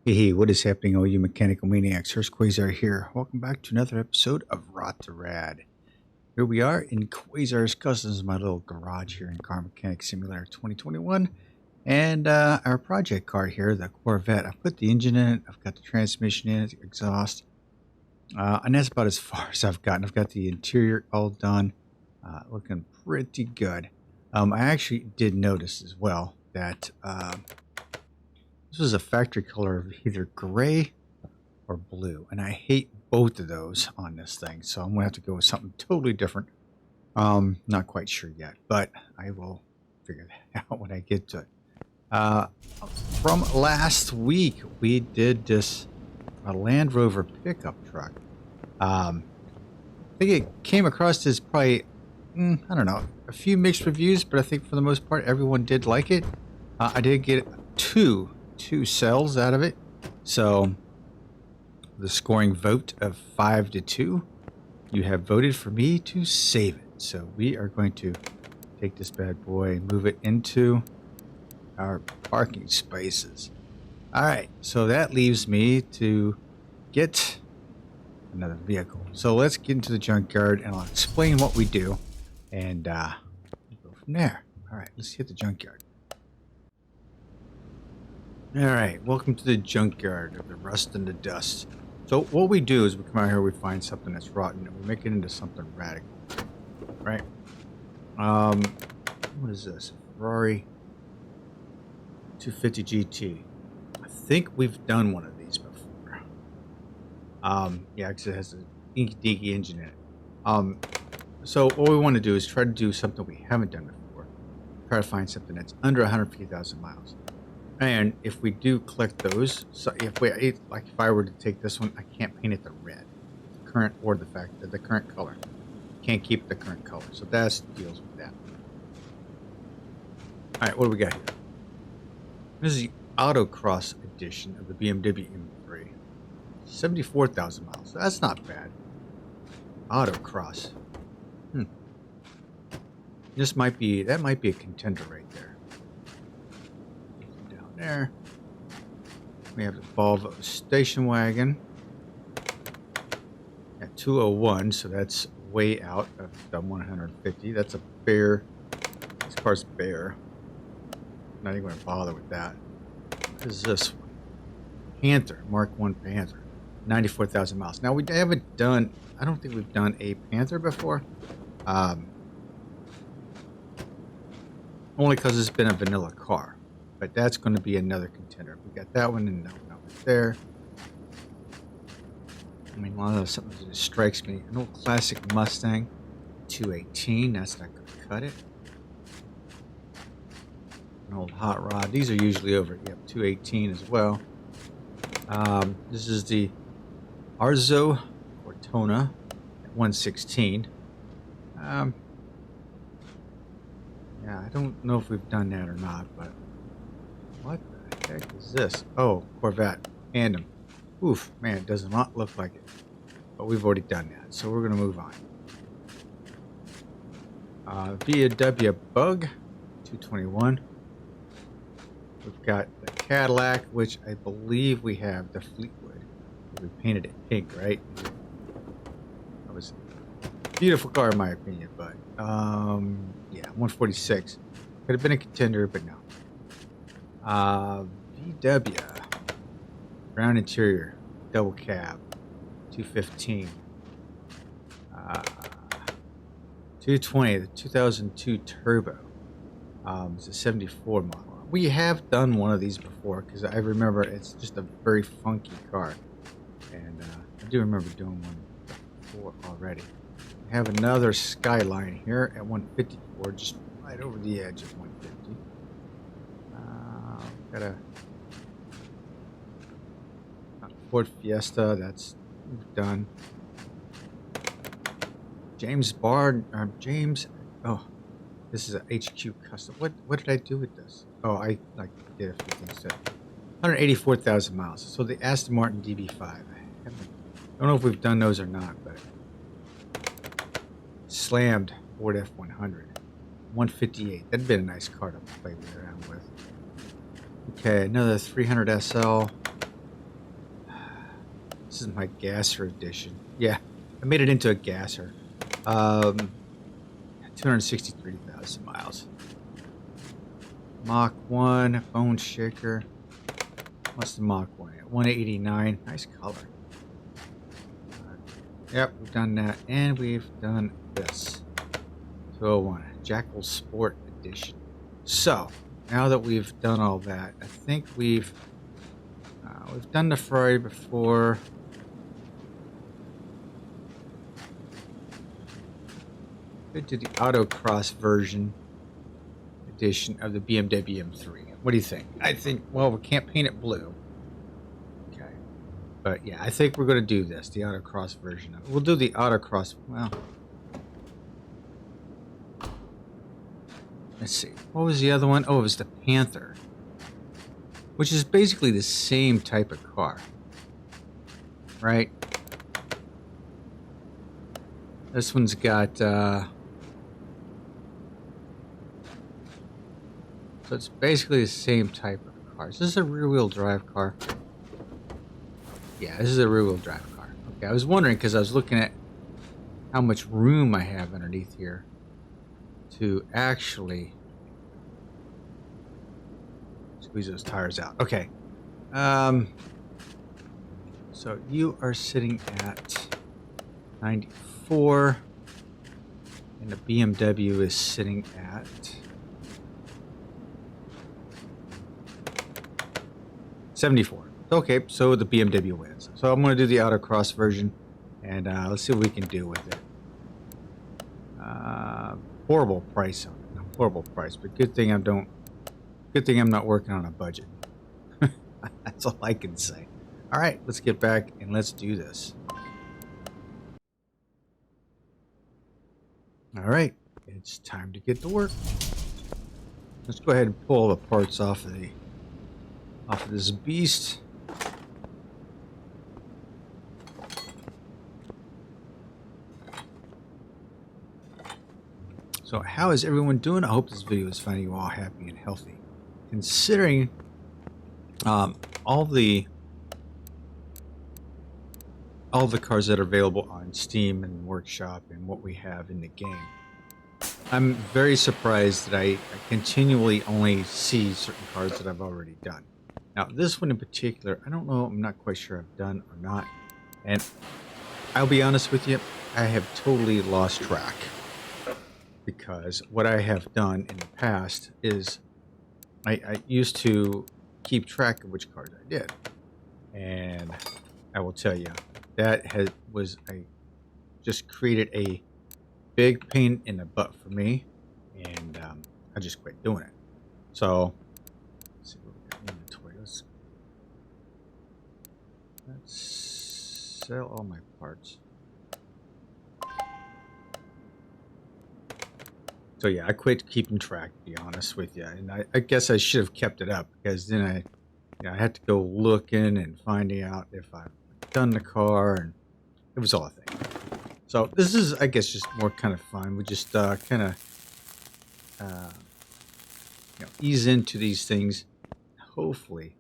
Hey, what is happening, all you mechanical maniacs? Hurst Quayzar here. Welcome back to another episode of Rot2Rad. Here we are in Quayzar's Customs, my little garage here in Car Mechanic Simulator 2021. And our project car here, the Corvette. I put the engine in it, I've got the transmission in it, the exhaust. And that's about as far as I've gotten. I've got the interior all done, looking pretty good. I actually did notice as well that this was a factory color of either gray or blue, and I hate both of those on this thing, so I'm gonna have to go with something totally different. Not quite sure yet, but I will figure that out when I get to it. From last week, we did this Land Rover pickup truck. I think it came across as probably, I don't know, a few mixed reviews, but I think for the most part, everyone did like it. I did get two cells out of it, so the scoring vote of 5-2, you have voted for me to save it. So we are going to take this bad boy, move it into our parking spaces. All right, so that leaves me to get another vehicle. So let's get into the junkyard and I'll explain what we do and go from there. All right, let's hit the junkyard. Alright, welcome to the junkyard of the rust and the dust. So what we do is we come out here, we find something that's rotten, and we make it into something radical. Right? What is this? Ferrari 250 GT. I think we've done one of these before. Yeah, because it has an inky dinky engine in it. So what we want to do is try to do something we haven't done before. Try to find something that's under 150,000 miles. And if we do collect those, so if I were to take this one, I can't paint it the red, the current, or the fact that the current color. Can't keep the current color, so that deals with that. All right, what do we got here? This is the Autocross edition of the BMW M3, 74,000 miles. So that's not bad. Autocross. That might be a contender right there. There we have the Volvo station wagon at 201, so that's way out of the 150. That's a bear. This car's bare. Not even going to bother with that. What is this one? Panther, Mark I Panther, 94,000 miles. Now we haven't done. I don't think we've done a Panther before. Only because it's been a vanilla car. But that's going to be another contender. We got that one and that one over there. I mean, a lot of something that strikes me. An old classic Mustang 218. That's not going to cut it. An old hot rod. These are usually over. Yep, 218 as well. This is the Arzo Cortona at 116. Yeah, I don't know if we've done that or not, but. What the heck is this? Oh, Corvette. Tandem. Oof, man, it does not look like it. But we've already done that, so we're going to move on. VW Bug, 221. We've got the Cadillac, which I believe we have the Fleetwood. We painted it pink, right? That was a beautiful car in my opinion, but yeah, 146. Could have been a contender, but no. VW brown interior, double cab, 215. 220, the 2002 turbo. It's a 74 model. We have done one of these before because I remember it's just a very funky car, and I do remember doing one before already. We have another Skyline here at 154, just right over the edge of 150. Got a Ford Fiesta, that's done. James Bard, James, oh, this is a HQ custom. What did I do with this? Oh, I did a few things to it. 184,000 miles. So the Aston Martin DB5. I don't know if we've done those or not, but slammed Ford F100. 158. That'd been a nice car to play around with. Okay, another 300 SL. This is my gasser edition. Yeah, I made it into a gasser. 263,000 miles. Mach 1, bone shaker. What's the Mach 1 at? 189. Nice color. Yep, we've done that. And we've done this. 201. Jackal Sport Edition. So, now that we've done all that, I think we've done the Ferrari before. Go to the autocross version edition of the BMW M3. What do you think? I think, well, we can't paint it blue. Okay. But yeah, I think we're going to do this, the autocross version of it. We'll do the autocross. Well, let's see. What was the other one? Oh, it was the Panther, which is basically the same type of car, right? This one's got, so it's basically the same type of car. Is this a rear-wheel drive car? Yeah, this is a rear-wheel drive car. Okay, I was wondering because I was looking at how much room I have underneath here to actually squeeze those tires out. Okay. So you are sitting at 94, and the BMW is sitting at 74. Okay, so the BMW wins. So I'm going to do the autocross version, and let's see what we can do with it. Horrible price on it. Horrible price, but good thing I'm not working on a budget. That's all I can say. All right, let's get back and let's do this. All right, it's time to get to work. Let's go ahead and pull all the parts off of this beast. So how is everyone doing? I hope this video is finding you all happy and healthy. Considering all the cars that are available on Steam and Workshop and what we have in the game, I'm very surprised that I continually only see certain cars that I've already done. Now, this one in particular, I don't know, I'm not quite sure I've done or not. And I'll be honest with you, I have totally lost track. Because what I have done in the past is I used to keep track of which cars I did. And I will tell you, that just created a big pain in the butt for me. And I just quit doing it. So, let's see what we got in inventory. Let's sell all my parts. So yeah, I quit keeping track, to be honest with you. And I guess I should have kept it up, because then I had to go looking and finding out if I've done the car, and it was all a thing. So this is, I guess, just more kind of fun. We just kind of ease into these things. Hopefully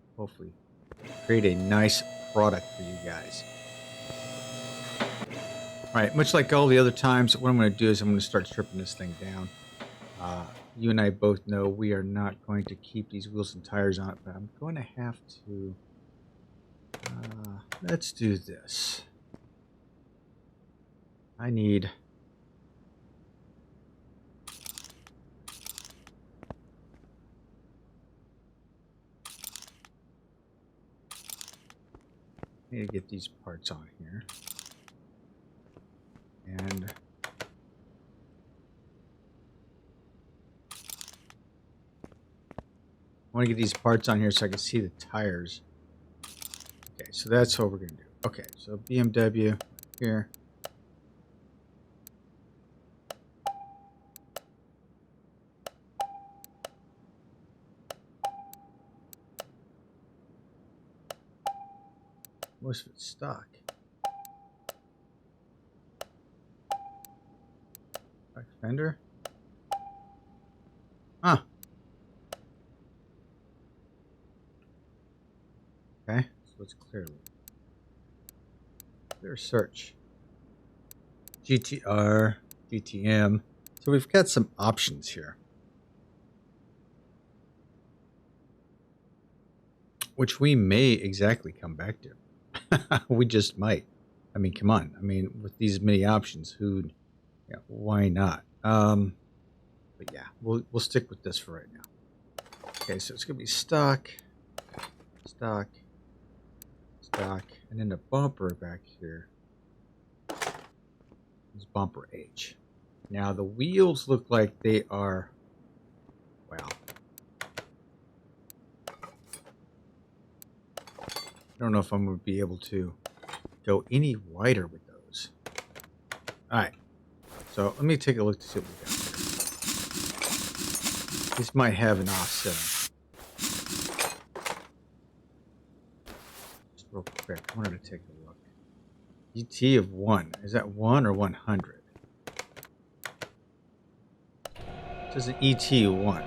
create a nice product for you guys. All right, much like all the other times, what I'm going to do is I'm going to start stripping this thing down. You and I both know we are not going to keep these wheels and tires on it, but I'm going to have to, let's do this. I need to get these parts on here. And I want to get these parts on here so I can see the tires. Okay, so that's what we're going to do. Okay, so BMW here. Most of it's stock. Back fender. Huh. Okay, so let's clear it. Clear search. GTR, GTM. So we've got some options here, which we may exactly come back to. We just might. I mean, come on. I mean, with these many options, why not? But yeah, we'll stick with this for right now. Okay, so it's gonna be stock, stock, stock, and then the bumper back here is bumper H. Now the wheels look like they are, well, I don't know if I'm gonna be able to go any wider with those. All right, so let me take a look to see what we got here. These might have an offset. Just real quick, I wanted to take a look. ET of 1. Is that 1 or 100? It says an ET of 1.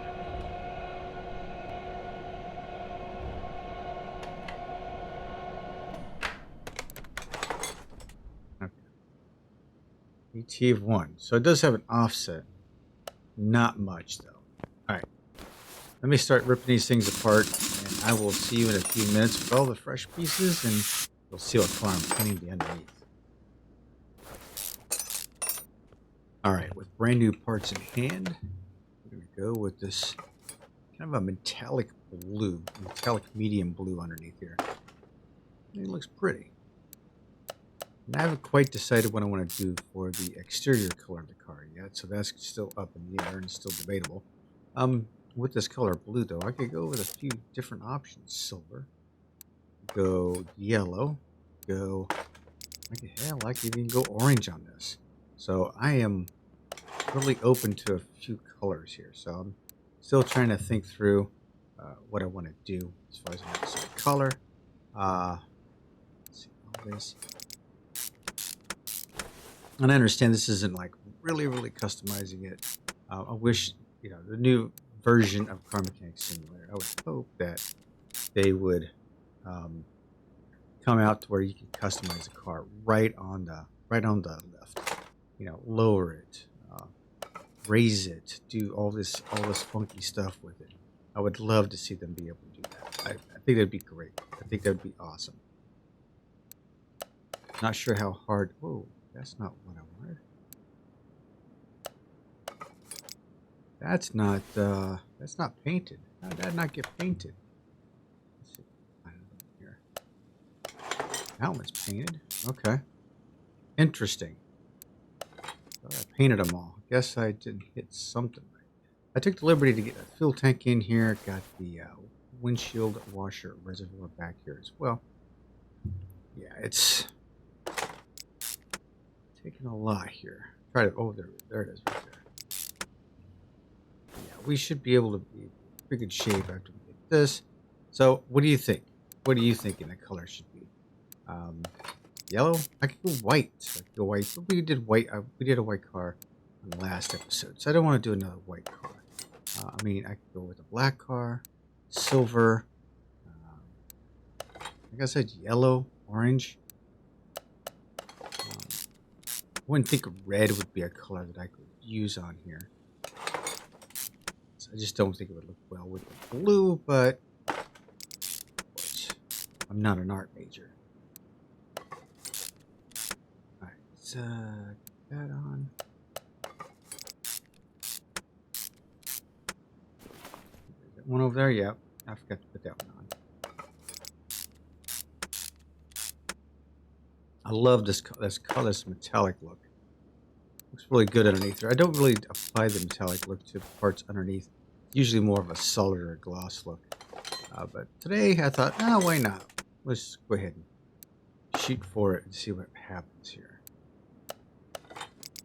Okay. ET of 1. So it does have an offset. Not much, though. All right. Let me start ripping these things apart, and I will see you in a few minutes with all the fresh pieces, and you'll see what car I'm painting the underneath. All right, with brand new parts in hand, we're going to go with this kind of a metallic blue, metallic medium blue underneath here. And it looks pretty. And I haven't quite decided what I want to do for the exterior color of the car yet, so that's still up in the air and still debatable. With this color blue, though, I could go with a few different options. Silver, go yellow, go, I could even go orange on this. So I am really open to a few colors here. So I'm still trying to think through what I want to do as far as the color. Let's see, all this. And I understand this isn't like really customizing it. I wish, the new version of Car Mechanic Simulator, I would hope that they would come out to where you can customize the car right on the lift. Lower it, raise it, do all this funky stuff with it. I would love to see them be able to do that. I think that'd be great. I think that'd be awesome. Not sure how hard. Whoa, that's not what I wanted. That's not painted. How did that not get painted? Let's see. Here. That one's painted. Okay. Interesting. Well, I painted them all. Guess I didn't hit something right. I took the liberty to get a fuel tank in here. Got the windshield washer reservoir back here as well. Yeah, it's taking a lot here. Try to. Oh, there it is right there. Yeah, we should be able to be in pretty good shape after we get this. So, what do you think? What do you think the color should be? Yellow? I could go white. We did white. We did a white car on the last episode, so I don't want to do another white car. I could go with a black car, silver. Like I said, yellow, orange. I wouldn't think red would be a color that I could use on here. I just don't think it would look well with the blue, but of course, I'm not an art major. Alright, let's get that on. Is that one over there? Yep. I forgot to put that one on. I love this colorless metallic look. Looks really good underneath there. I don't really apply the metallic look to parts underneath. Usually more of a solid or a gloss look. But today I thought, why not? Let's go ahead and shoot for it and see what happens here.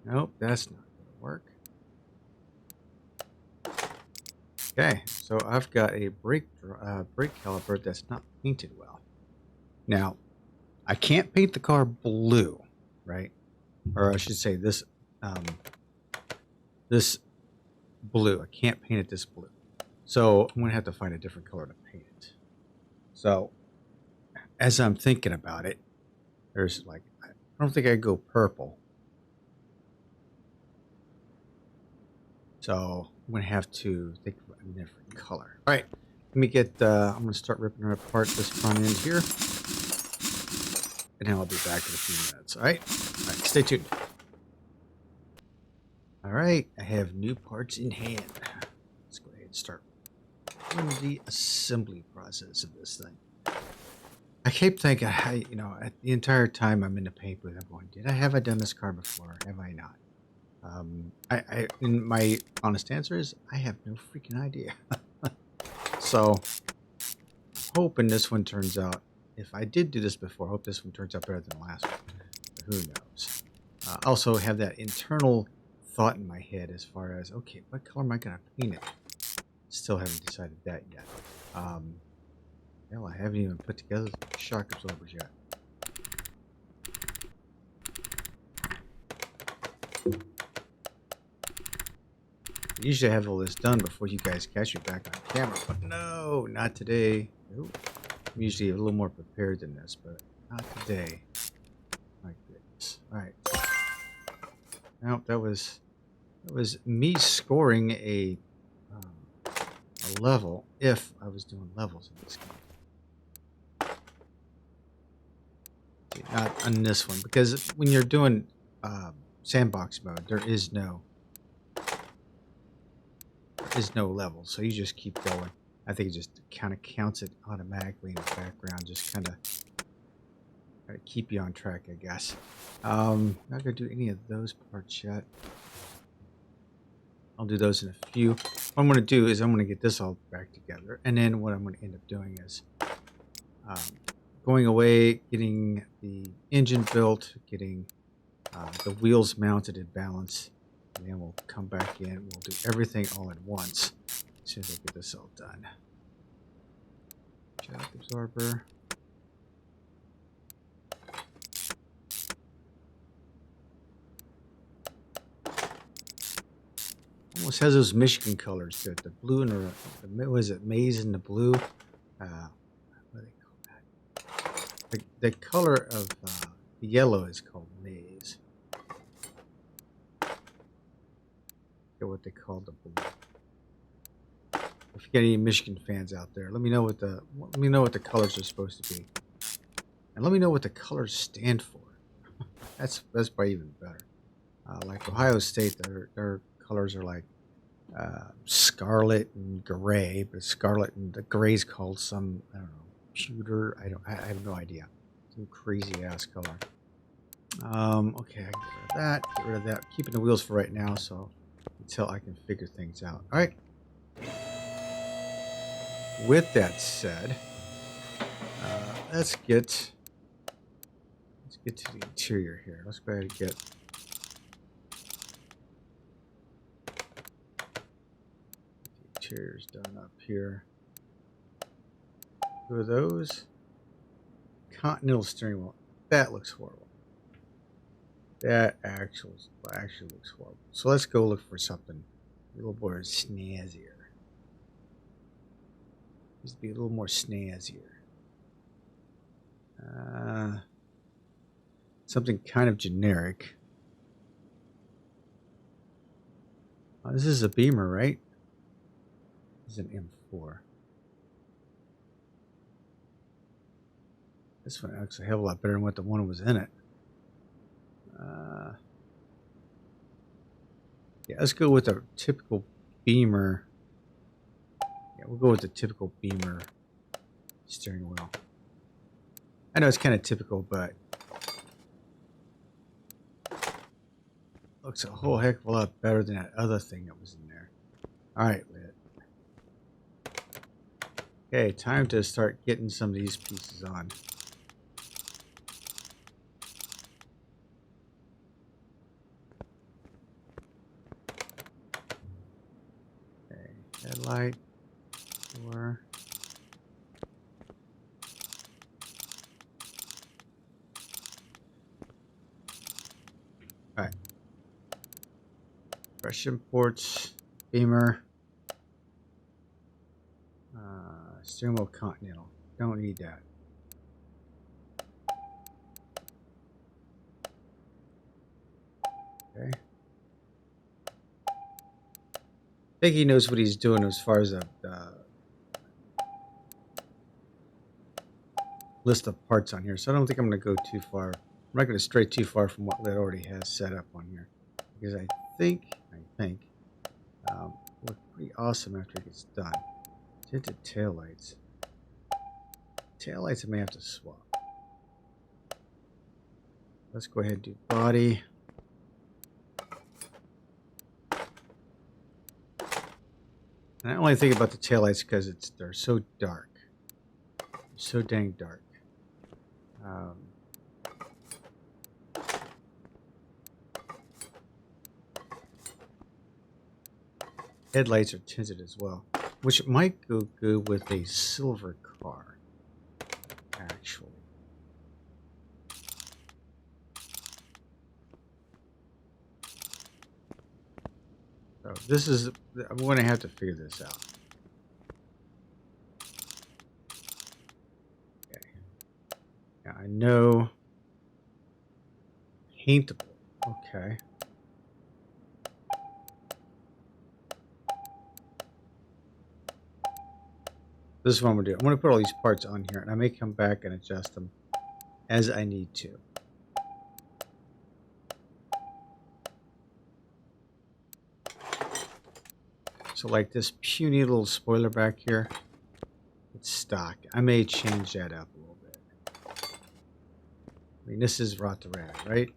Nope, that's not going to work. Okay, so I've got a brake caliper that's not painted well. Now, I can't paint the car blue, right? Or I should say this blue. I can't paint it this blue. So I'm going to have to find a different color to paint it. So as I'm thinking about it, there's like, I don't think I'd go purple. So I'm going to have to think of a different color. All right, let me get, I'm going to start ripping apart this front end here. And then I'll be back in a few minutes. All right, stay tuned. All right, I have new parts in hand. Let's go ahead and start doing the assembly process of this thing. I keep thinking, you know, the entire time I'm in the paint booth, I'm going, have I done this car before? Have I not? And my honest answer is, I have no freaking idea. So, hoping this one turns out, if I did do this before, I hope this one turns out better than the last one. But who knows? Also have that internal thought in my head as far as, okay, what color am I going to paint it? Still haven't decided that yet. Hell, I haven't even put together the shock absorbers yet. Usually I have all this done before you guys catch me back on camera, but no, not today. Ooh, I'm usually a little more prepared than this, but not today. My goodness. All right. Now that was me scoring a level if I was doing levels in this game. See, not on this one, because when you're doing sandbox mode, there is no level, so you just keep going. I think it just kind of counts it automatically in the background, just kind of try to keep you on track, I guess. Not gonna do any of those parts yet. I'll do those in a few. What I'm gonna do is I'm gonna get this all back together, and then what I'm gonna end up doing is going away, getting the engine built, getting the wheels mounted in balance. And then we'll come back in. We'll do everything all at once as soon as I get this all done. Shock absorber. Almost has those Michigan colors to it. The blue and the was it maize and the blue? What do they call that? The color of the yellow is called maize. What they call the blue. If you get any Michigan fans out there, let me know what the colors are supposed to be, and let me know what the colors stand for. that's probably even better. Like Ohio State, their colors are like scarlet and gray, but scarlet and the gray's called some, I don't know, pewter. I have no idea. Some crazy ass color. Okay, I can get rid of that. Keeping the wheels for right now, so until I can figure things out. All right. With that said, let's get to the interior here. Let's go ahead and get the interiors done up here. Two of those. Continental steering wheel. That looks horrible. That actually looks horrible. So let's go look for something a little more snazzier. Needs to be a little more snazzier. Something kind of generic. This is a Beamer, right? This is an M4. This one looks a hell of a lot better than what the one was in it. Yeah, let's go with a typical Beamer. Yeah, we'll go with the typical Beamer steering wheel. I know it's kind of typical, but looks a whole heck of a lot better than that other thing that was in there. All right, Lit. Okay, time to start getting some of these pieces on. Okay, headlight, door. All right. Brush imports, Beamer, steering wheel Continental. Don't need that. think he knows what he's doing as far as the list of parts on here. So I don't think I'm going to go too far. I'm not going to stray too far from what it already has set up on here. Because I think look pretty awesome after it gets done. Tinted taillights. Taillights I may have to swap. Let's go ahead and do body. And I only think about the taillights because they're so dark. They're so dang dark. Headlights are tinted as well, which might go good with a silver car, actually. So this is, I'm going to have to figure this out. Okay. Now I know paintable. Okay. This is what I'm going to do. I'm going to put all these parts on here, and I may come back and adjust them as I need to. So like this puny little spoiler back here, it's stock. I may change that up a little bit. I mean, this is Rot2Rad, right?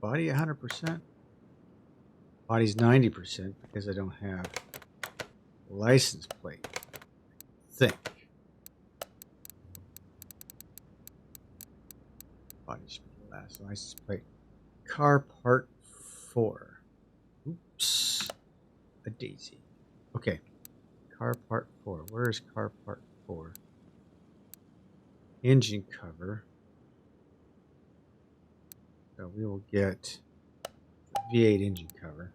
Body 100%. Body's 90% because I don't have license plate. I think. Body should be the last license plate. Car part 4. Oops. A daisy. Okay. Car part 4. Where is car part 4? Engine cover. So we will get the V8 engine cover.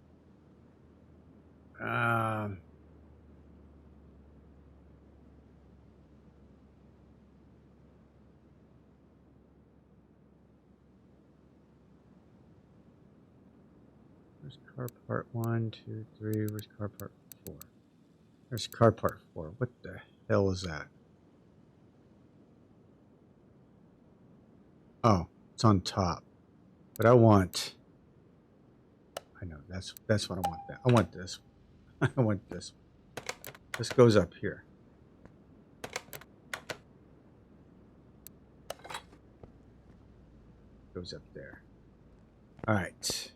Where's car part 1, 2, 3? Where's car part 4? There's car part 4. What the hell is that? Oh, it's on top. But I want... I know, that's what I want. I want this. I want this. This goes up here. Goes up there. All right.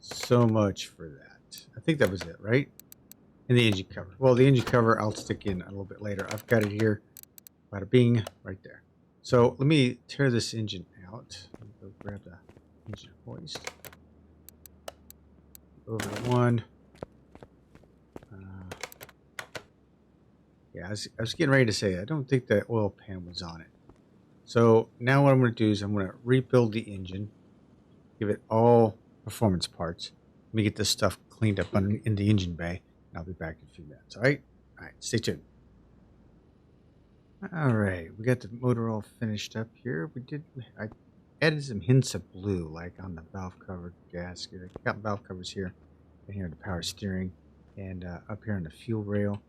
So much for that. I think that was it, right? And the engine cover. Well, the engine cover I'll stick in a little bit later. I've got it here. Bada bing, right there. So let me tear this engine out. Let me go grab the engine hoist. Over to one. Yeah, I was getting ready to say, I don't think the oil pan was on it. So now what I'm going to do is I'm going to rebuild the engine, give it all performance parts. Let me get this stuff cleaned up in the engine bay, and I'll be back in a few minutes. All right? All right, stay tuned. All right, we got the motor all finished up here. I added some hints of blue, like on the valve cover gasket. I got valve covers here, and here the power steering, and up here on the fuel rail.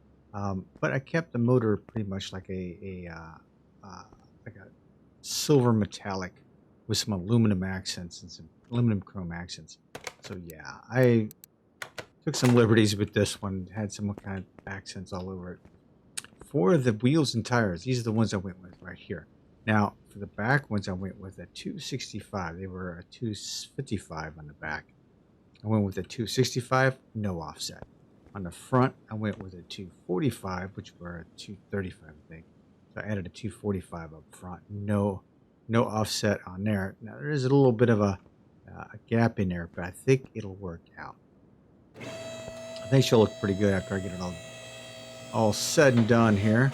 But I kept the motor pretty much like a silver metallic with some aluminum accents and some aluminum chrome accents. So yeah, I took some liberties with this one. Had some kind of accents all over it. For the wheels and tires, these are the ones I went with right here. Now, for the back ones, I went with a 265. They were a 255 on the back. I went with a 265, no offset. On the front, I went with a 245, which were a 235, I think. So I added a 245 up front. No offset on there. Now, there is a little bit of a gap in there, but I think it'll work out. I think she'll look pretty good after I get it all said and done here.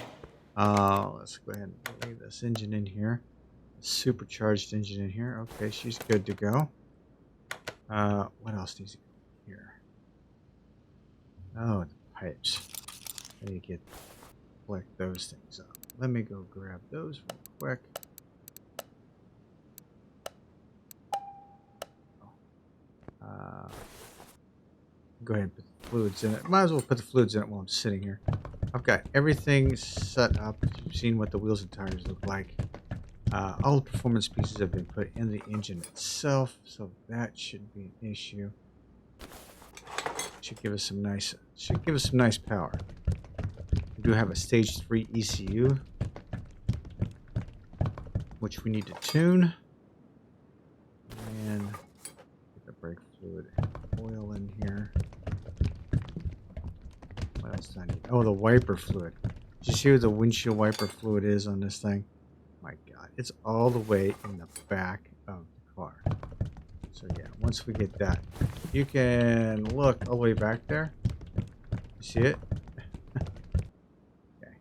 Let's go ahead and leave this engine in here. Supercharged engine in here. Okay, she's good to go. What else needs to go here? Oh, the pipes. I need to collect those things up. Let me go grab those real quick. Go ahead and put the fluids in it. Might as well put the fluids in it while I'm sitting here. I've got everything set up. You've seen what the wheels and tires look like. All the performance pieces have been put in the engine itself, so that shouldn't be an issue. Should give us some nice power. We do have a stage 3 ECU, which we need to tune. And get the brake fluid and oil in here. What else do I need? Oh, the wiper fluid. Did you see what the windshield wiper fluid is on this thing? My God, it's all the way in the back of the car. So yeah, once we get that, you can look all the way back there. You see it? Okay,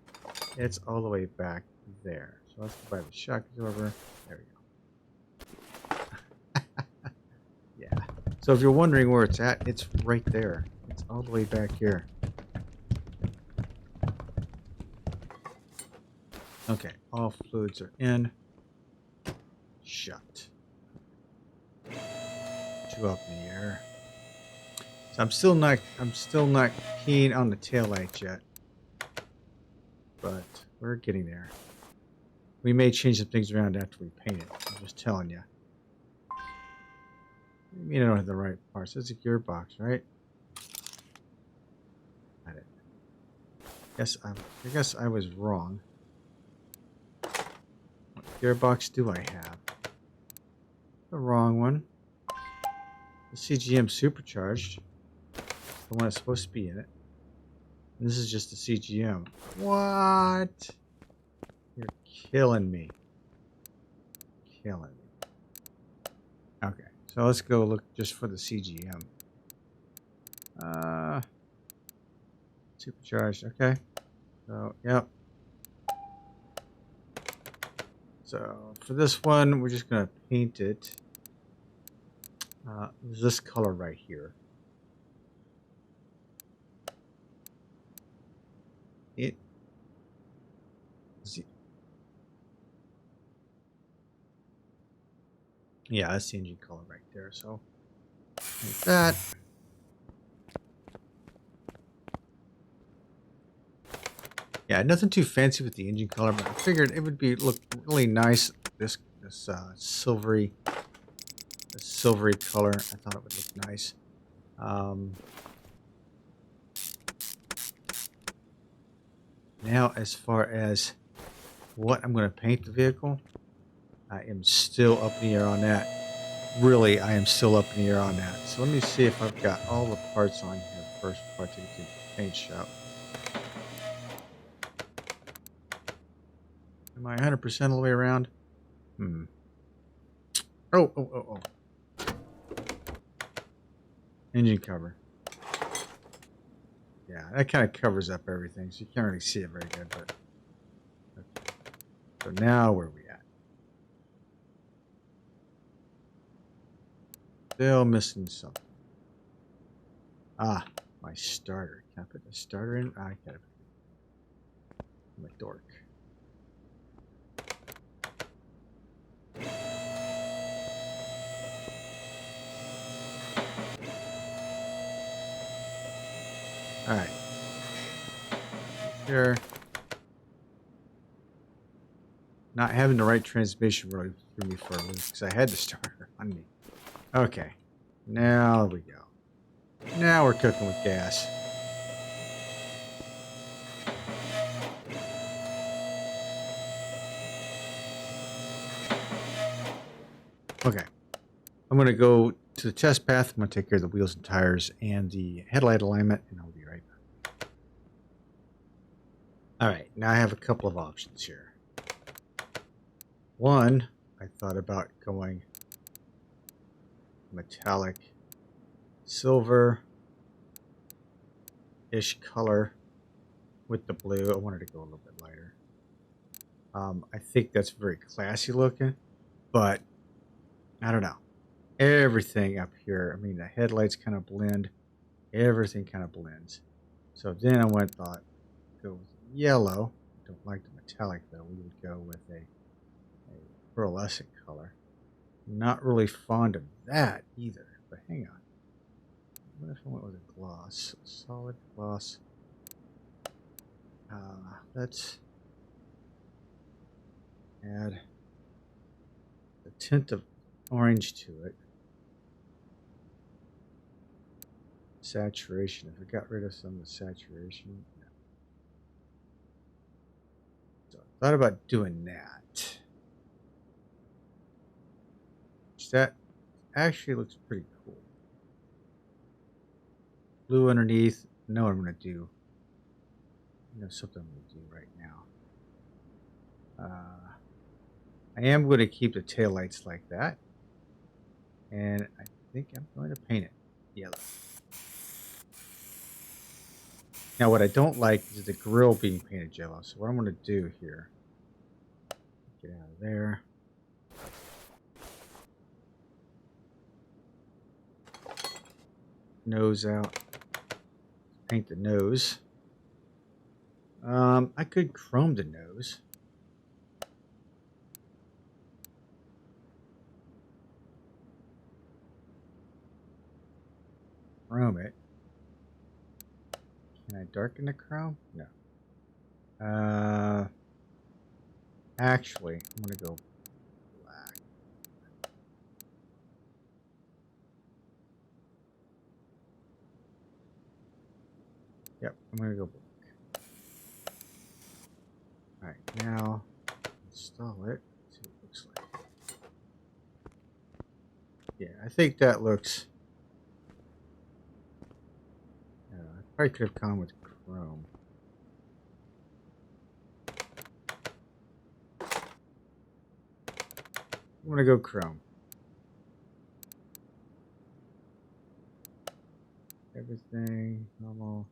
it's all the way back there. So let's go by the shock absorber. There we go. Yeah. So if you're wondering where it's at, it's right there. It's all the way back here. Okay, all fluids are in. Shut. Two up in the air. So I'm still not keen on the taillights yet. But we're getting there. We may change some things around after we paint it. I'm just telling you. You don't have the right parts. It's a gearbox, right? Got it. I guess I was wrong. What gearbox do I have? The wrong one. The CGM supercharged. The one that's supposed to be in it. And this is just the CGM. What? You're killing me. Killing me. Okay, so let's go look just for the CGM. Supercharged, okay. So, yep. So, for this one, we're just going to paint it. This color right here. Yeah, that's the engine color right there. So, like that. Yeah, nothing too fancy with the engine color, but I figured it would look really nice. This silvery color. I thought it would look nice. Now, as far as what I'm going to paint the vehicle, I am still up in the air on that. Really, I am still up in the air on that. So let me see if I've got all the parts on here first before I take it to the paint shop. Am I 100% all the way around? Oh. Engine cover. Yeah, that kind of covers up everything, so you can't really see it very good. But okay. So now where are we at? Still missing something. Ah, my starter. Can I put the starter in? I gotta put it. I'm a dork. Alright. Sure. Not having the right transmission really threw me for a loop because I had the starter on me. Okay. Now we go. Now we're cooking with gas. Okay. I'm going to go to the test path. I'm going to take care of the wheels and tires and the headlight alignment, and I'll be right back. Alright, now I have a couple of options here. One, I thought about going metallic silver-ish color with the blue. I wanted to go a little bit lighter. I think that's very classy looking, but I don't know. Everything up here, I mean, the headlights kind of blend. Everything kind of blends. So then I thought, go with yellow. I don't like the metallic, though. We would go with a pearlescent color. Not really fond of that either, but hang on. What if I went with a gloss? Solid gloss. Let's add a tint of orange to it. Saturation. If I got rid of some of the saturation. No. So I thought about doing that. That actually looks pretty cool. Blue underneath. I know what I'm going to do. I know something I'm going to do right now. I am going to keep the taillights like that. And I think I'm going to paint it yellow. Now, what I don't like is the grill being painted yellow. So what I'm going to do here, get out of there. Nose out. Paint the nose. I could chrome the nose. Chrome it. Can I darken the chrome? No. Actually, I'm going to go black. Yep, I'm going to go black. Alright, now install it. See what it looks like. Yeah, I think that looks... I probably could have gone with chrome. I'm going to go chrome. Everything normal.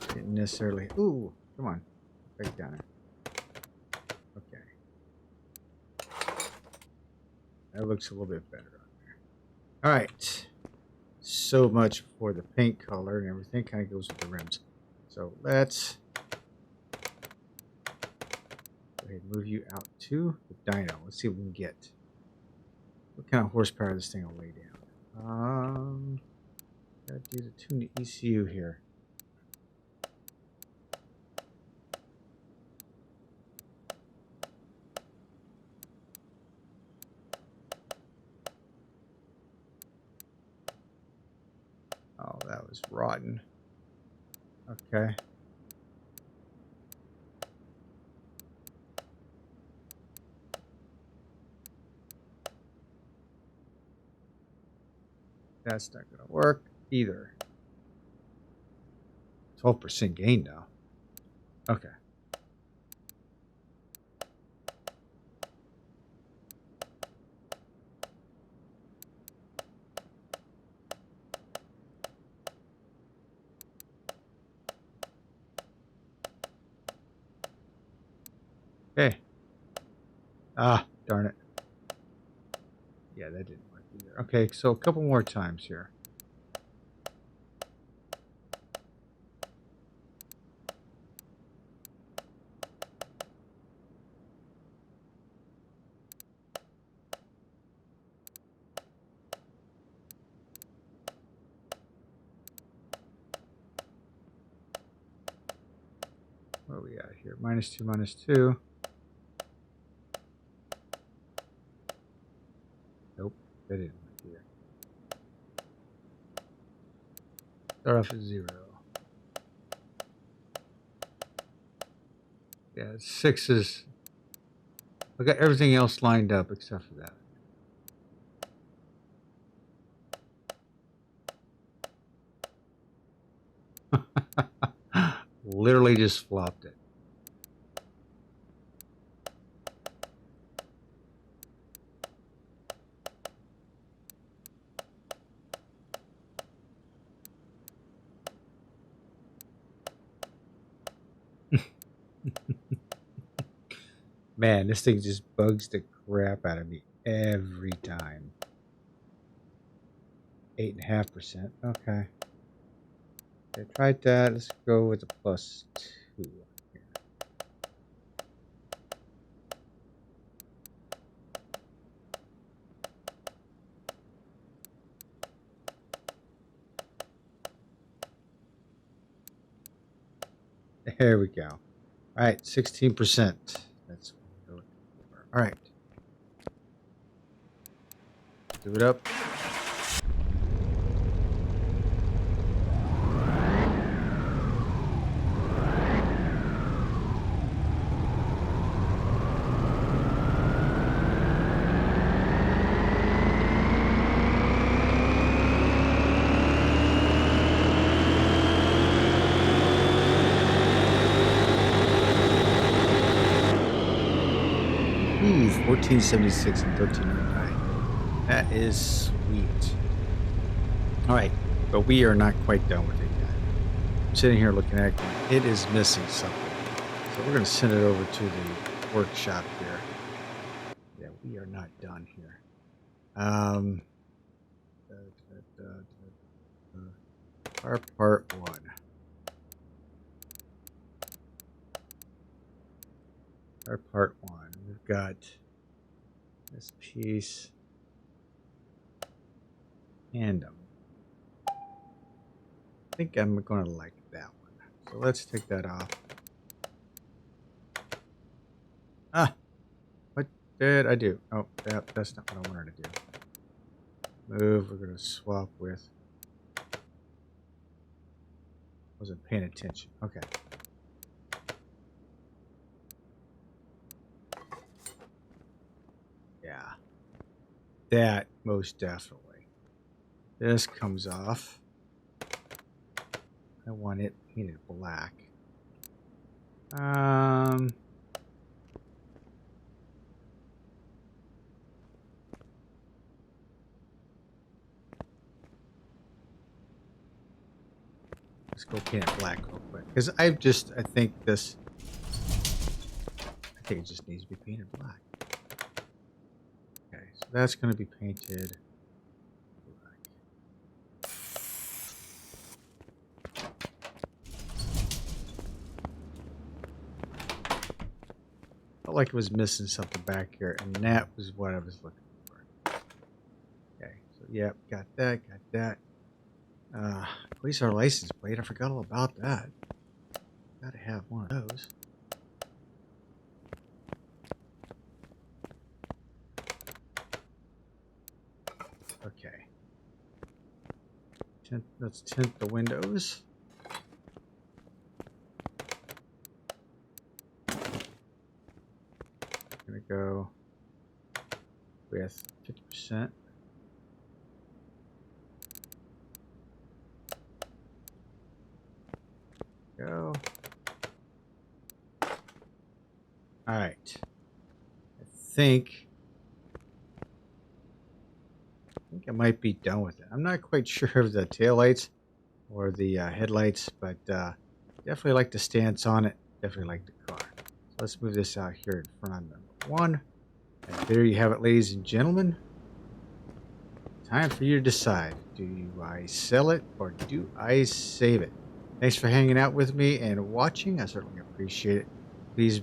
Didn't necessarily... Ooh, come on. Back down it. Okay. That looks a little bit better on there. Alright. So much for the paint color and everything kind of goes with the rims. So let's go ahead and move you out to the dyno. Let's see what we can get. What kind of horsepower this thing will lay down. Gotta do the tune the ECU here. Oh, that was rotten. Okay. That's not going to work either. 12% gain now. Okay. Okay. Ah, darn it. Yeah, that didn't work either. Okay, so a couple more times here. What are we at here? -2, -2. Nope, that didn't work either. Start off at 0. Yeah, 6 is... I got everything else lined up except for that. Literally just flopped it. Man, this thing just bugs the crap out of me every time. 8.5%. Okay. I tried that. Let's go with a +2 here. There we go. All right, 16%. That's what we're looking for. All right. Do it up. Ooh, 1476 and 1309. That is sweet. All right, but we are not quite done with it yet. I'm sitting here looking at it, going, it is missing something. So we're going to send it over to the workshop here. Yeah, we are not done here. Our part one. Our part one. We've got this piece and I think I'm going to like that one. So let's take that off. Ah, what did I do? Oh, that's not what I wanted to do. Move, we're going to swap with. Wasn't paying attention. Okay. Yeah. That most definitely. This comes off. I want it painted black. Let's go paint it black real quick. Because I think it just needs to be painted black. Okay, so that's going to be painted black. Felt like it was missing something back here, and that was what I was looking for. Okay, so yeah, got that. Quayzar license plate. I forgot all about that. Gotta have one of those. Okay. Let's tint the windows. Gonna go with 50%. Go. All right. I think I might be done with it. I'm not quite sure of the taillights or the headlights, but definitely like the stance on it. Definitely like the car. So let's move this out here in front of number one. And there you have it, ladies and gentlemen. Time for you to decide. Do I sell it or do I save it? Thanks for hanging out with me and watching. I certainly appreciate it. Please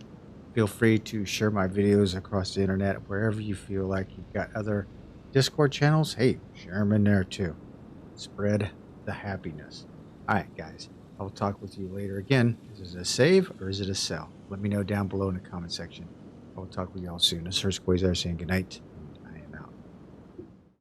feel free to share my videos across the internet wherever you feel like you've got other Discord channels. Hey, share them in there too. Spread the happiness. All right, guys. I will talk with you later again. Is it a save or is it a sell? Let me know down below in the comment section. I will talk with you all soon. This is Hurst Quayzar saying good night